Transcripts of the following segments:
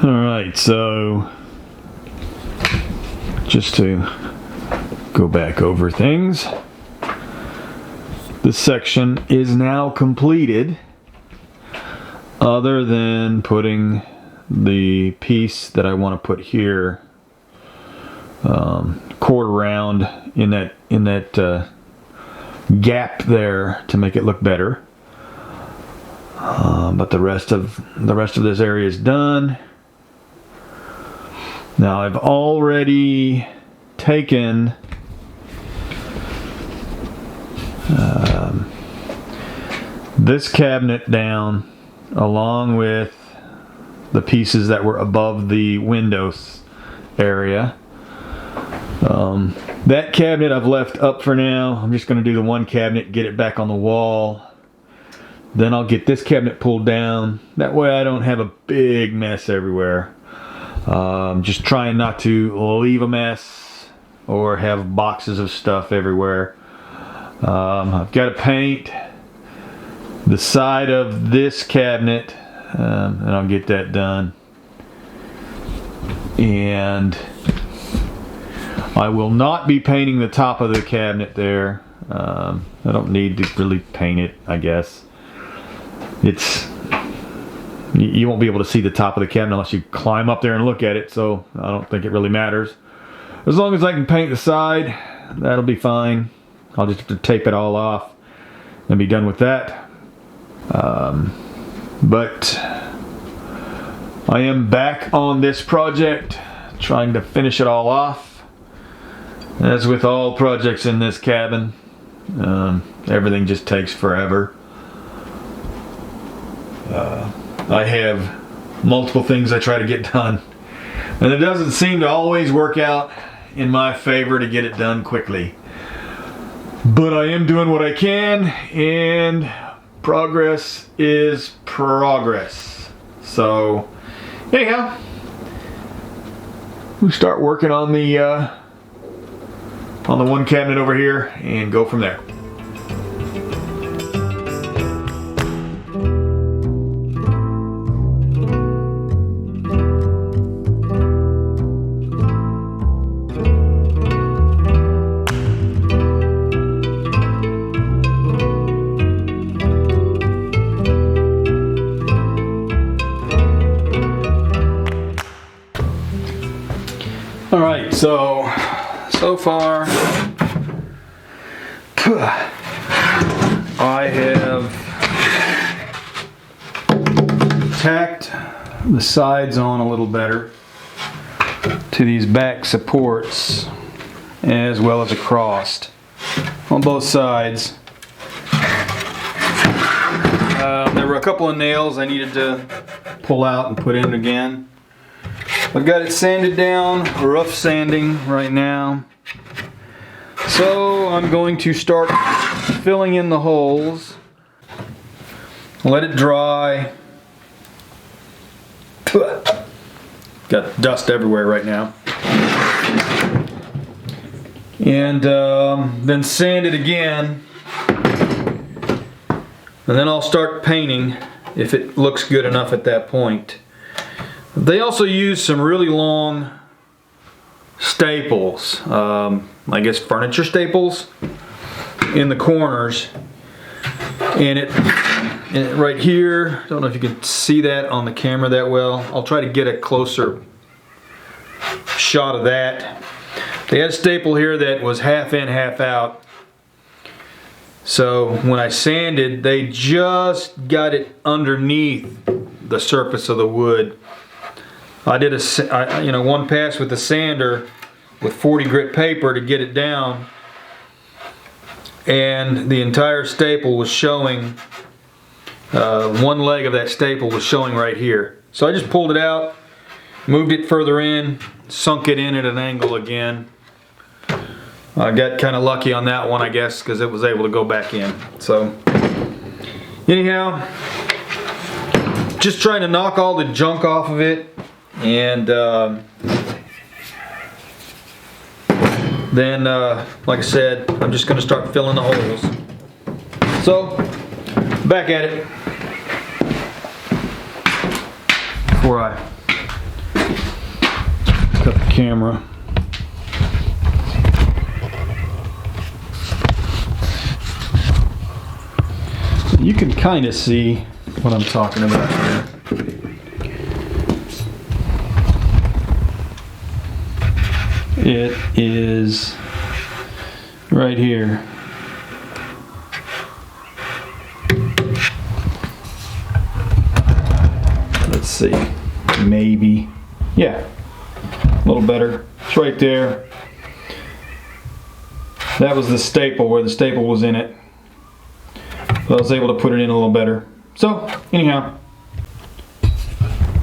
Alright, so just to go back over things, this section is now completed, other than putting the piece that I want to put here quarter round in that gap there to make it look better. But the rest of this area is done. Now I've already taken this cabinet down along with the pieces that were above the windows area. That cabinet I've left up for now. I'm just going to do the one cabinet, get it back on the wall. Then I'll get this cabinet pulled down. That way I don't have a big mess everywhere. Just trying not to leave a mess or have boxes of stuff everywhere. I've got to paint the side of this cabinet, and I'll get that done. And I will not be painting the top of the cabinet there. I don't need to really paint it, I guess. You won't be able to see the top of the cabinet unless you climb up there and look at it, so I don't think it really matters. As long as I can paint the side, that'll be fine. I'll just have to tape it all off and be done with that. But I am back on this project, trying to finish it all off. As with all projects in this cabin, everything just takes forever. I have multiple things I try to get done, and it doesn't seem to always work out in my favor to get it done quickly. But I am doing what I can, and progress is progress. So anyhow, we start working on the one cabinet over here and go from there. Alright, so far I have tacked the sides on a little better to these back supports, as well as across on both sides. There were a couple of nails I needed to pull out and put in again. I've got it sanded down, rough sanding right now. So I'm going to start filling in the holes. Let it dry. Got dust everywhere right now. And then sand it again. And then I'll start painting if it looks good enough at that point. They also use some really long staples, I guess furniture staples, in the corners. And it right here, I don't know if you can see that on the camera that well. I'll try to get a closer shot of that. They had a staple here that was half in, half out. So when I sanded, they just got it underneath the surface of the wood. I did one pass with the sander with 40 grit paper to get it down, and the entire staple was showing, one leg of that staple was showing right here. So I just pulled it out, moved it further in, sunk it in at an angle again. I got kind of lucky on that one, I guess, because it was able to go back in. So anyhow, just trying to knock all the junk off of it, and then like I said, I'm just going to start filling the holes. So back at it before I cut the camera. You can kind of see what I'm talking about here. It is right here. Let's see, maybe, yeah, a little better. It's right there. That was the staple, where the staple was in it. But I was able to put it in a little better. So anyhow,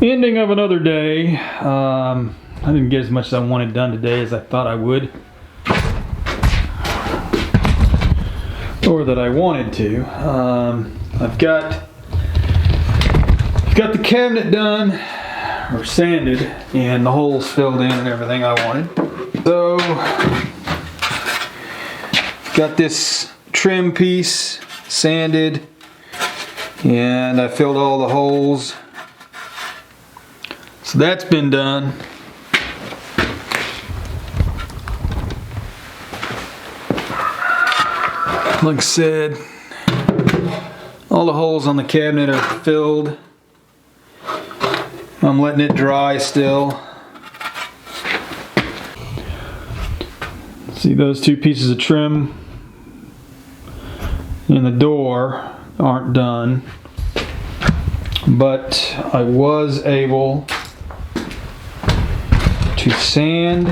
ending of another day. I didn't get as much as I wanted done today as I thought I would, or that I wanted to. I've got the cabinet done, or sanded, and the holes filled in and everything I wanted. So got this trim piece sanded, and I filled all the holes. So that's been done. Like I said, all the holes on the cabinet are filled. I'm letting it dry still. See, those two pieces of trim in the door aren't done, but I was able to sand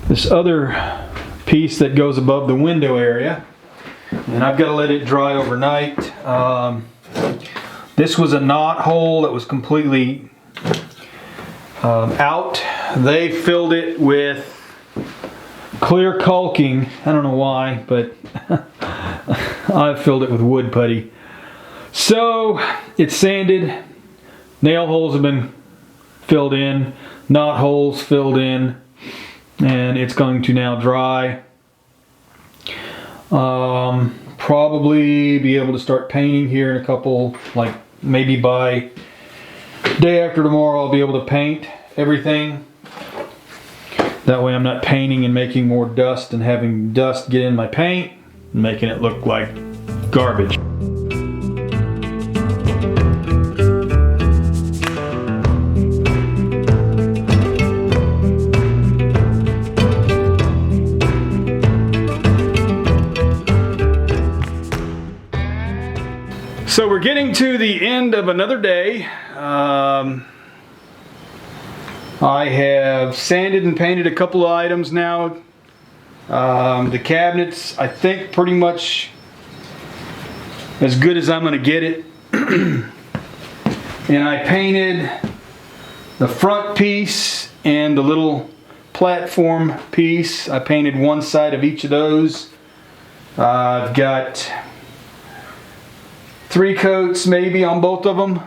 this other piece that goes above the window area, and I've got to let it dry overnight. This was a knot hole that was completely out. They filled it with clear caulking. I don't know why, but I filled it with wood putty. So it's sanded, nail holes have been filled in, knot holes filled in, and it's going to now dry. Probably be able to start painting here in a couple, like maybe by day after tomorrow, I'll be able to paint everything. That way I'm not painting and making more dust and having dust get in my paint and making it look like garbage. So we're getting to the end of another day. I have sanded and painted a couple of items now. The cabinets, I think, pretty much as good as I'm going to get it. And I painted the front piece and the little platform piece. I painted one side of each of those. I've got 3 coats maybe on both of them.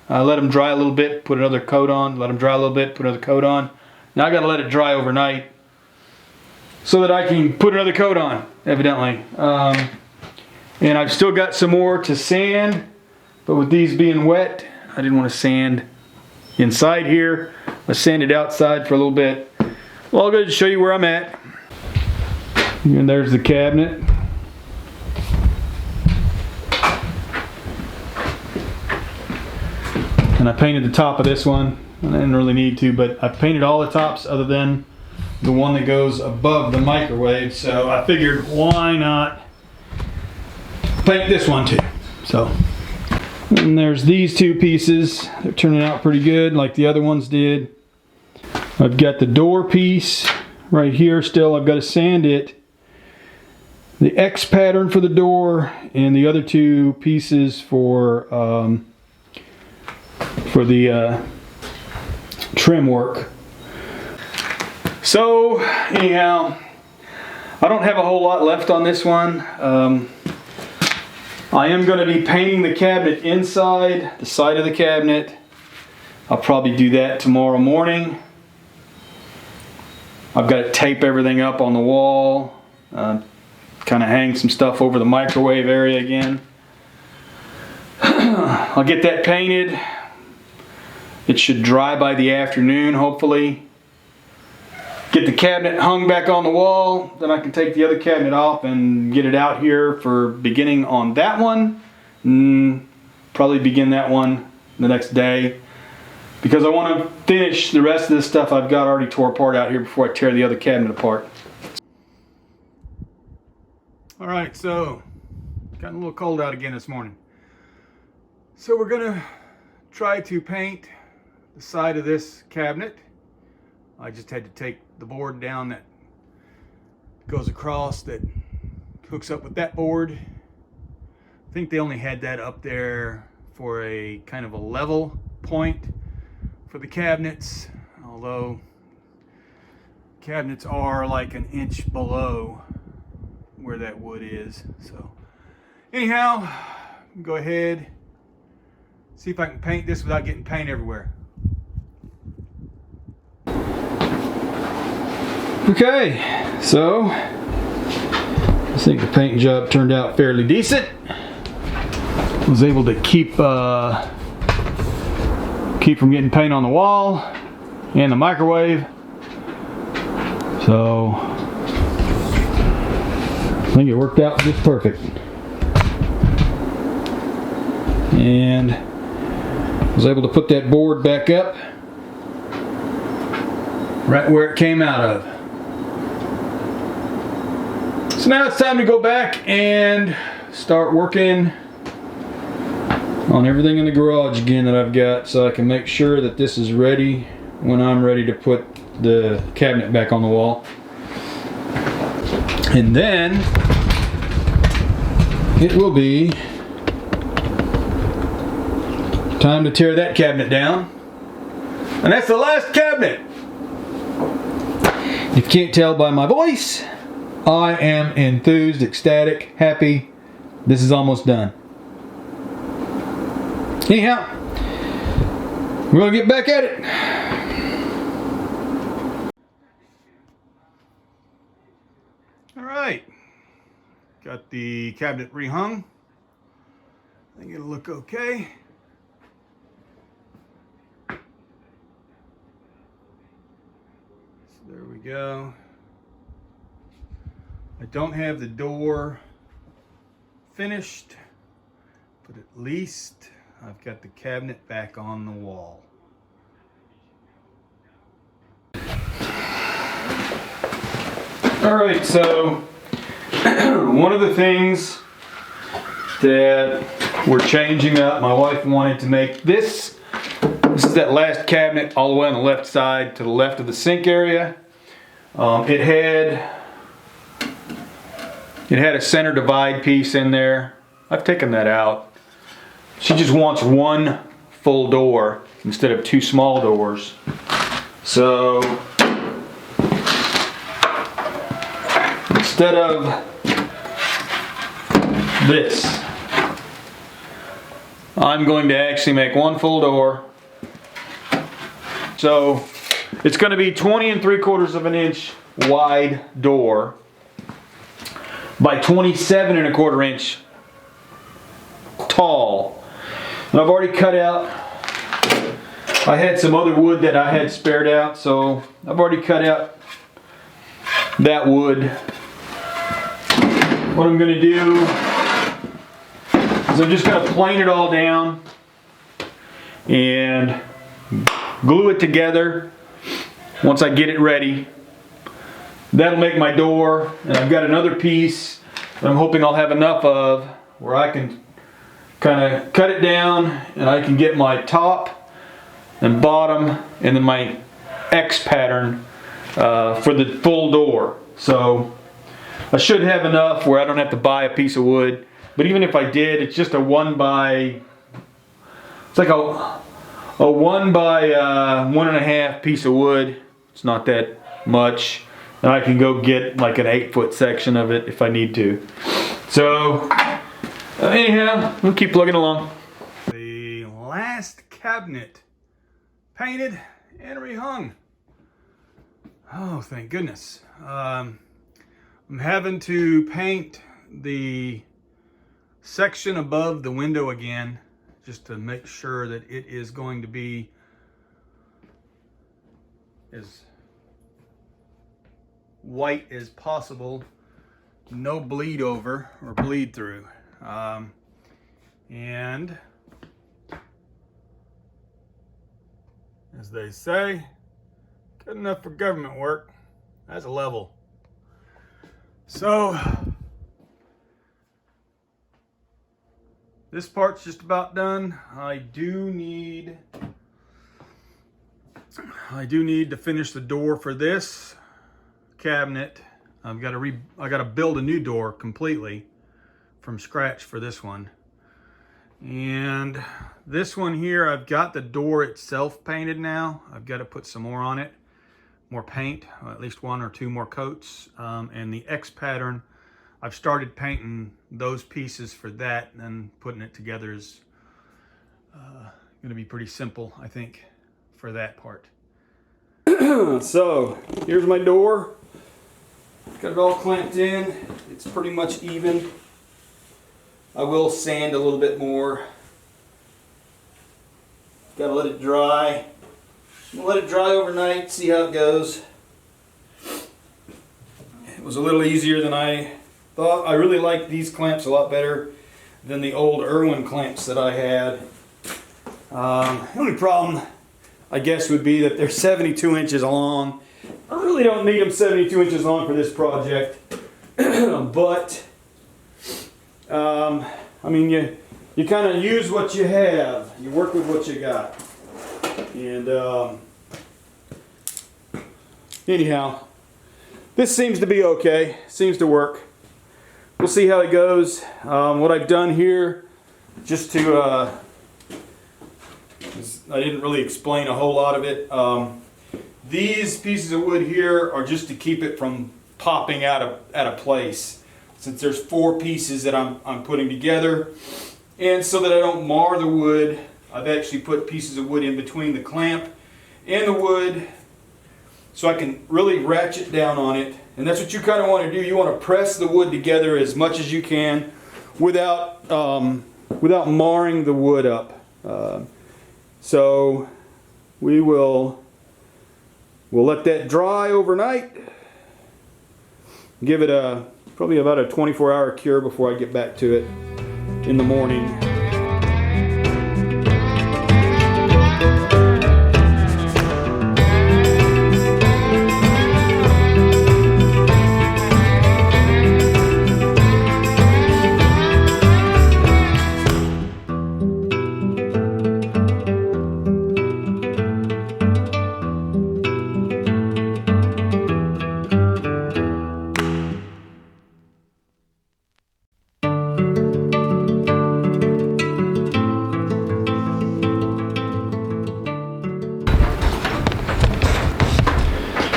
I let them dry a little bit, put another coat on, let them dry a little bit, put another coat on. Now I got to let it dry overnight so that I can put another coat on, evidently. And I've still got some more to sand, but with these being wet, I didn't want to sand inside here. I sanded outside for a little bit. Well, I'll go to show you where I'm at. And there's the cabinet. And I painted the top of this one. I didn't really need to, but I painted all the tops other than the one that goes above the microwave. So I figured, why not paint this one too? So, and there's these 2 pieces. They're turning out pretty good, like the other ones did. I've got the door piece right here still. I've got to sand it the X pattern for the door and the other two pieces for the trim work. So anyhow, I don't have a whole lot left on this one. I am going to be painting the cabinet inside, the side of the cabinet. I'll probably do that tomorrow morning. I've got to tape everything up on the wall, kind of hang some stuff over the microwave area again. I'll get that painted. It should dry by the afternoon, hopefully. Get the cabinet hung back on the wall, then I can take the other cabinet off and get it out here for beginning on that one. Probably begin that one the next day, because I want to finish the rest of this stuff I've got already tore apart out here before I tear the other cabinet apart. Alright, so gotten a little cold out again this morning. So we're gonna try to paint the side of this cabinet. I just had to take the board down that goes across, that hooks up with that board. I think they only had that up there for a kind of a level point for the cabinets, although cabinets are like an inch below where that wood is. So anyhow, go ahead, see if I can paint this without getting paint everywhere. Okay, so I think the paint job turned out fairly decent. Was able to keep from getting paint on the wall and the microwave. So I think it worked out just perfect. And was able to put that board back up right where it came out of. So now it's time to go back and start working on everything in the garage again that I've got, so I can make sure that this is ready when I'm ready to put the cabinet back on the wall. And then it will be time to tear that cabinet down. And that's the last cabinet. If you can't tell by my voice, I am enthused, ecstatic, happy. This is almost done. Anyhow, we're going to get back at it. Alright. Got the cabinet rehung. I think it'll look okay. So there we go. I don't have the door finished, but at least I've got the cabinet back on the wall. Alright, so one of the things that we're changing up, my wife wanted to make this is that last cabinet all the way on the left side to the left of the sink area. It had a center divide piece in there. I've taken that out. She just wants one full door instead of two small doors. So instead of this, I'm going to actually make one full door. So it's going to be 20 3/4 of an inch wide door by 27 1/4 inch tall. And I've already cut out, I had some other wood that I had spared out, so I've already cut out that wood. What I'm going to do is I'm just going to plane it all down and glue it together once I get it ready. That'll make my door, and I've got another piece that I'm hoping I'll have enough of where I can kind of cut it down and I can get my top and bottom and then my X pattern for the full door. So I should have enough where I don't have to buy a piece of wood. But even if I did, it's just a it's like a 1 by 1.5 piece of wood. It's not that much. And I can go get like an 8-foot section of it if I need to. So anyhow, we'll keep plugging along. The last cabinet painted and rehung. Oh, thank goodness. I'm having to paint the section above the window again, just to make sure that it is going to be as white as possible, no bleed over or bleed through. And as they say, good enough for government work. That's a level. So this part's just about done. I do need to finish the door for this cabinet. I got to build a new door completely from scratch for this one. And this one here, I've got the door itself painted now. I've got to put some more on it, more paint, at least 1 or 2 more coats. And the X pattern, I've started painting those pieces for that, and then putting it together is going to be pretty simple, I think, for that part. So here's my door. Got it all clamped in. It's pretty much even. I will sand a little bit more. Got to let it dry. I'm gonna let it dry overnight, see how it goes. It was a little easier than I thought. I really like these clamps a lot better than the old Irwin clamps that I had. The only problem, I guess, would be that they're 72 inches long. I really don't need them 72 inches long for this project. But I mean, you kind of use what you have. You work with what you got. And anyhow, this seems to be okay. Seems to work. We'll see how it goes. What I've done here, just to I didn't really explain a whole lot of it. These pieces of wood here are just to keep it from popping out of place. Since there's 4 pieces that I'm putting together, and so that I don't mar the wood, I've actually put pieces of wood in between the clamp and the wood, so I can really ratchet down on it. And that's what you kind of want to do. You want to press the wood together as much as you can without marring the wood up. So we'll let that dry overnight. Give it probably about a 24-hour cure before I get back to it in the morning.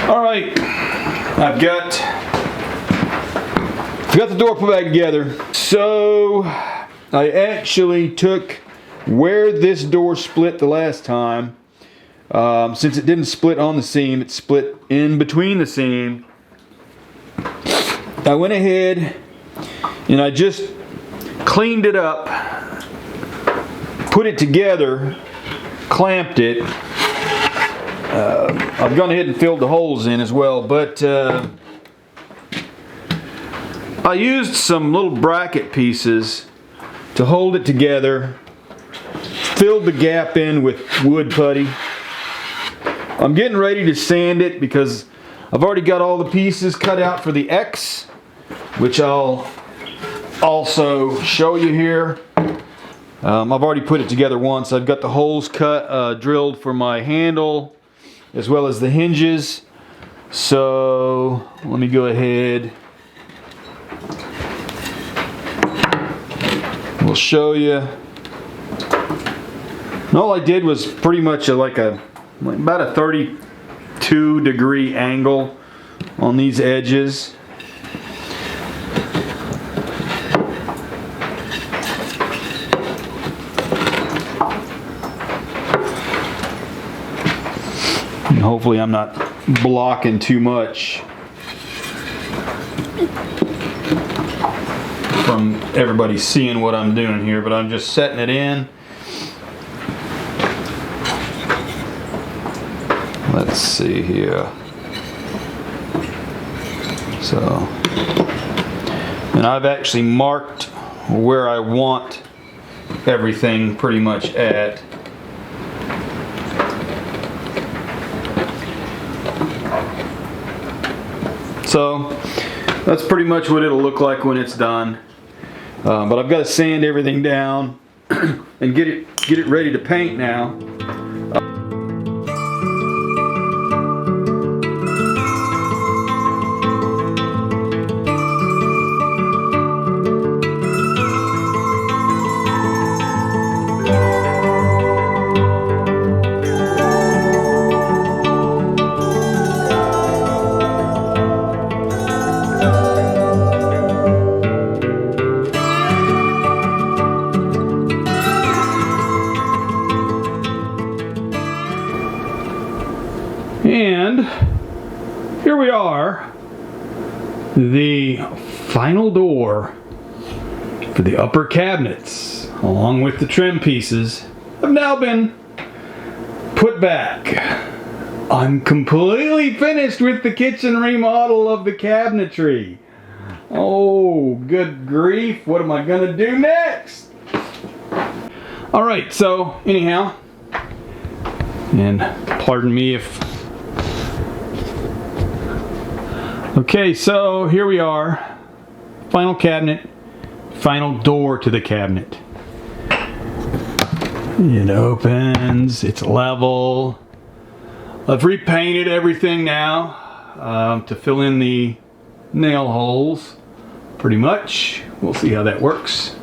Alright, I've got the door put back together. So I actually took where this door split the last time. Since it didn't split on the seam, it split in between the seam. I went ahead and I just cleaned it up, put it together, clamped it. I've gone ahead and filled the holes in as well, but I used some little bracket pieces to hold it together, filled the gap in with wood putty. I'm getting ready to sand it because I've already got all the pieces cut out for the X, which I'll also show you here. I've already put it together once. I've got the holes cut, drilled for my handle, as well as the hinges. So let me go ahead show you. And all I did was pretty much about a 32-degree angle on these edges. And hopefully I'm not blocking too much from everybody seeing what I'm doing here, but I'm just setting it in. Let's see here. So, and I've actually marked where I want everything pretty much at. So that's pretty much what it'll look like when it's done. But I've got to sand everything down and get it ready to paint now. And here we are, the final door for the upper cabinets, along with the trim pieces, have now been put back. I'm completely finished with the kitchen remodel of the cabinetry. Oh, good grief, what am I gonna do next? Alright, so anyhow, and pardon me if... Okay, so here we are, final cabinet, final door to the cabinet. It opens, it's level. I've repainted everything now to fill in the nail holes, pretty much. We'll see how that works.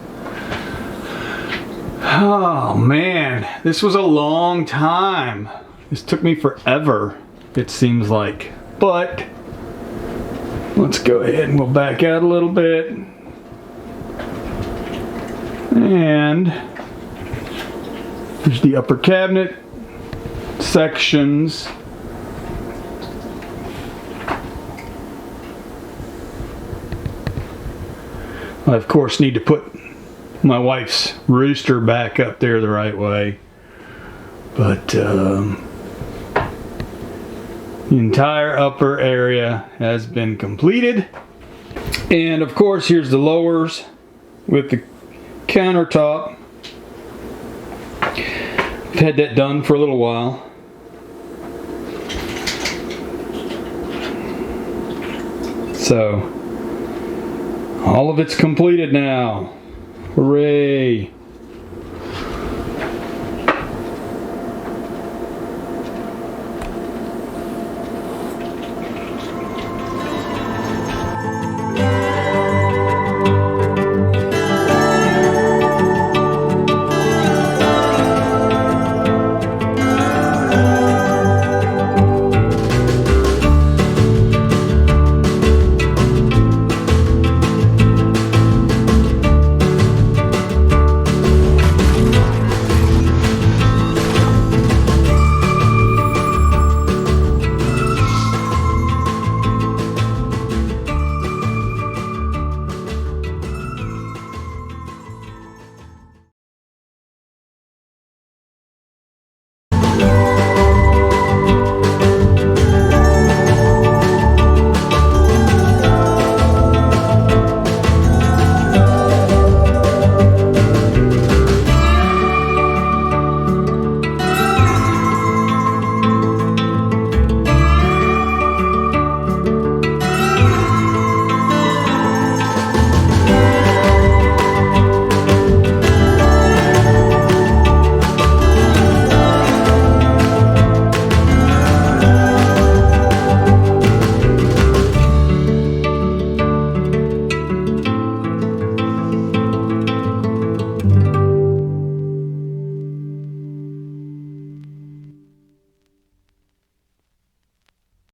Oh man, this was a long time. This took me forever, it seems like, but let's go ahead and we'll back out a little bit. And there's the upper cabinet sections. I of course need to put my wife's rooster back up there the right way. But the entire upper area has been completed. And of course here's the lowers with the countertop. I've had that done for a little while. So all of it's completed now. Hooray!